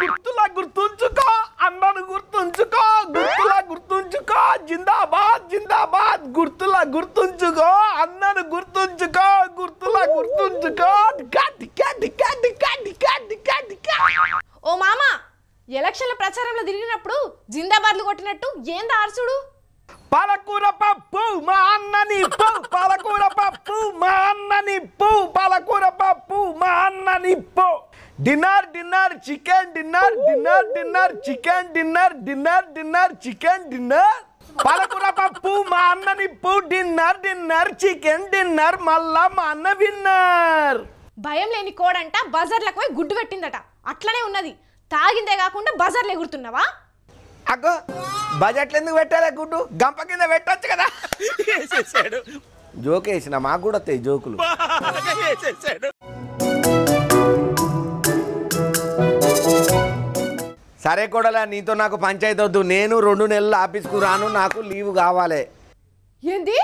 గుర్తులా గుర్తుంచుకో అన్నను గుర్తుంచుకో గుర్తులా గుర్తుంచుకో జిందాబాద్ జిందాబాద్ గుర్తులా గుర్తుంచుకో అన్నను గుర్తుంచుకో గుర్తులా గుర్తుంచుకో ఓ మామ ఎలక్షన్ల ప్రచారంలో తిరిగినప్పుడు జిందాబాద్లు కొట్టినట్టు ఏందా అర్సుడు పాలకూర పప్పు మా అన్నని పో పాలకూర పప్పు మా అన్నని పో పాలకూర పప్పు మా అన్నని పో dinner dinner chicken dinner dinner dinner chicken dinner dinner dinner chicken dinner పాలకూర పప్పు మా అన్నని పో డిన్నర్ డిన్నర్ చికెన్ డిన్నర్ మళ్ళా మా అన్న విన్నర్ భయం లేని కోడంట బజార్లకు పోయి గుడ్డు పెట్టిందట అట్లనే ఉన్నది తాగిందే కాకుండా బజార్లు ఎగురుతున్నావా అగ్గో బడ్జెట్లు ఎందుకు పెట్టాలి గుడ్డు గంప కింద పెట్టచ్చు కదా వేసేసాడు జోక్ వేసిన మాకు కూడా వస్తాయి జోకులు సరే కూడలా నీతో నాకు పంచాయతీ వద్దు నేను 2 నెలలు ఆఫీస్కు రాను నాకు లీవ్ కావాలి ఏంది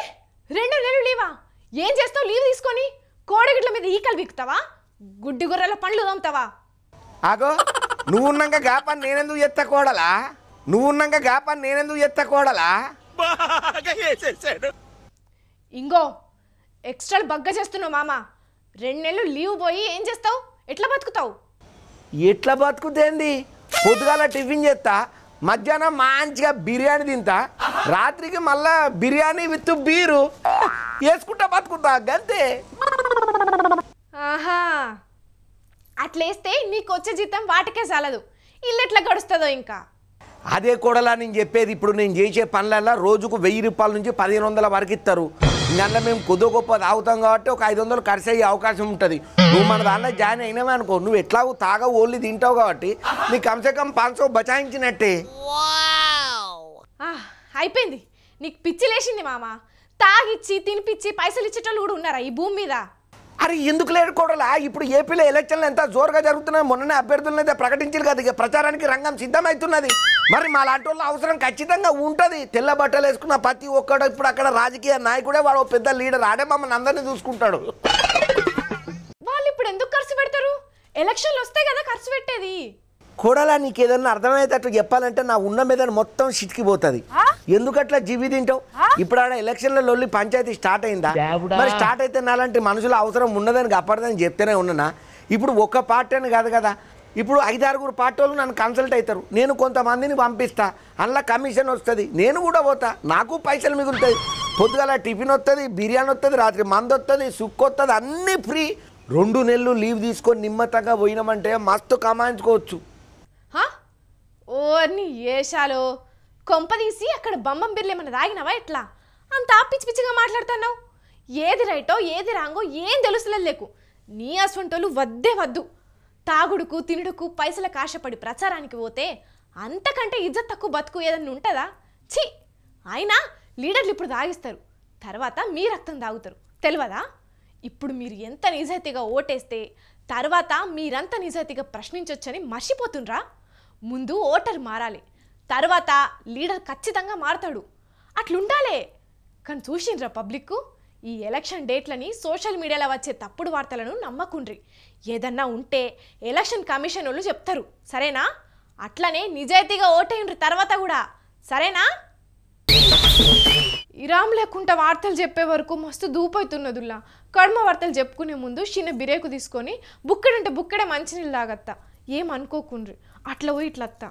2 నెలలు లీవా ఏం చేస్తావు లీవ్ తీసుకొని కోడగిట్ల మీద ఈకలు బిక్కుతావా గుడ్డి గొర్రెల పండ్లు తోముతావా ఆగో నువ్వు ఉన్నాక గాపని నేనెందుకు ఎత్త కోడలా నువ్వు ఉన్నాక గాపని నేనెందుకు ఎత్త కోడలా ఇంగో ఎక్స్ట్రా బగ్గ చేస్తున్నావు మామ 2 నెలలు లీవ్ పోయి ఏం చేస్తావు ఎట్లా బతుకుతావు ఎట్లా బతుకుతేంది పొద్దుగాల టిఫిన్ చేస్తా మధ్యాహ్నం మంచిగా బిర్యానీ తింటా రాత్రికి మళ్ళా బిర్యానీ విత్ బీరు వేసుకుంటా బతుకుతా గంతే ఆహా అట్లేస్తే నీకు వచ్చే జీతం వాటికే చాలదు ఇల్లు ఎట్లా గడుస్తుందో ఇంకా అదే కూడలా నేను చెప్పేది ఇప్పుడు నేను చేసే పనులల్లో రోజుకు 1000 రూపాయల నుంచి 1500 వరకు ఇస్తారు ఇంకా మేము కొద్ది గొప్ప తాగుతాం కాబట్టి ఒక 500 ఖర్చు అయ్యే అవకాశం ఉంటుంది నువ్వు మన దాంట్లో జాయిన్ అయినావే అనుకో నువ్వు ఎట్లాగో తాగవు ఓన్లీ తింటావు కాబట్టి నీకు కమ్సే కమ్ 500 బచాయించినట్టే అయిపోయింది నీకు పిచ్చి లేచింది మామ తాగిచ్చి తినిపిచ్చి పైసలు ఇచ్చేటోళ్ళు కూడా ఉన్నారా ఈ భూమి మీద అరే ఎందుకు లేడు కూడలా ఇప్పుడు ఏపీలో ఎలక్షన్లు ఎంత జోరుగా జరుగుతున్నాయి మొన్ననే అభ్యర్థులను అయితే ప్రకటించారు కదా ఇక ప్రచారానికి రంగం సిద్ధమవుతున్నది మరి మా లాంటి వాళ్ళ అవసరం ఖచ్చితంగా ఉంటుంది తెల్ల బట్టలు వేసుకున్న ప్రతి ఒక్కడు ఇప్పుడు అక్కడ రాజకీయ నాయకుడే వాడు పెద్ద లీడర్ ఆడే మమ్మల్ని అందరినీ చూసుకుంటాడు వాళ్ళు ఇప్పుడు ఎందుకు ఖర్చు పెడతారు ఎలక్షన్లు వస్తాయి కదా ఖర్చు పెట్టేది కూడలా నీకు ఏదన్నా అర్థమయ్యేటట్టు చెప్పాలంటే నా ఉన్న మీద మొత్తం సిటికిపోతుంది ఎందుకట్లా జీవి తింటావు ఇప్పుడు ఆడ ఎలక్షన్ల లొల్లి పంచాయతీ స్టార్ట్ అయిందా మరి స్టార్ట్ అయితే నాలాంటి మనుషుల అవసరం ఉన్నదని అప్పటిదని చెప్తేనే ఉన్నానా ఇప్పుడు ఒక్క పార్టీ అని కాదు కదా ఇప్పుడు 5-6 పార్టీ వాళ్ళు నన్ను కన్సల్ట్ అవుతారు నేను కొంతమందిని పంపిస్తా అందులో కమిషన్ వస్తుంది నేను కూడా పోతా నాకు పైసలు మిగులుతాయి పొద్దుగాల టిఫిన్ వస్తుంది బిర్యానీ వస్తుంది రాత్రి మందు వస్తుంది సుక్కు వస్తుంది అన్నీ ఫ్రీ 2 నెలలు లీవ్ తీసుకొని నిమ్మతంగా పోయినామంటే మస్తు కమాయించుకోవచ్చు ఓర్ని ఏషాలో కొంపదీసి అక్కడ బొమ్మం బిర్లు ఏమన్నా తాగినావా ఎట్లా అంత పిచ్చి పిచ్చిగా మాట్లాడుతున్నావు ఏది రైటో ఏది రాంగో ఏం తెలుసులేదు లేకు నీ అసంటోళ్ళు వద్దే వద్దు తాగుడుకు తినుడుకు పైసలకు ఆశపడి ప్రచారానికి పోతే అంతకంటే ఇజ్జత్ తక్కువ బతుకు ఏదన్నా ఉంటుందా ఛీ అయినా లీడర్లు ఇప్పుడు తాగిస్తారు తర్వాత మీ రక్తం తాగుతారు తెలియదా ఇప్పుడు మీరు ఎంత నిజాయితీగా ఓటేస్తే తర్వాత మీరంత నిజాయితీగా ప్రశ్నించొచ్చని మర్చిపోతుండ్రా ముందు ఓటర్ మారాలి తర్వాత లీడర్ ఖచ్చితంగా మారతాడు అట్లుండాలే కానీ చూసిండ్రా పబ్లిక్కు ఈ ఎలక్షన్ డేట్లని సోషల్ మీడియాలో వచ్చే తప్పుడు వార్తలను నమ్మకుండ్రి ఏదన్నా ఉంటే ఎలక్షన్ కమిషన్ వాళ్ళు చెప్తారు సరేనా అట్లనే నిజాయితీగా ఓటేయండ్రి తర్వాత కూడా సరేనా ఇరామ్ లేకుండా వార్తలు చెప్పే వరకు మస్తు దూపవుతున్నదుల్లా కడుమ వార్తలు చెప్పుకునే ముందు చిన్న బిరేకు తీసుకొని బుక్కడంటే బుక్కడే మంచినీళ్ళు తాగత్తా ఏమనుకోకుండ్రి అట్లా పోయి ఇట్లత్తా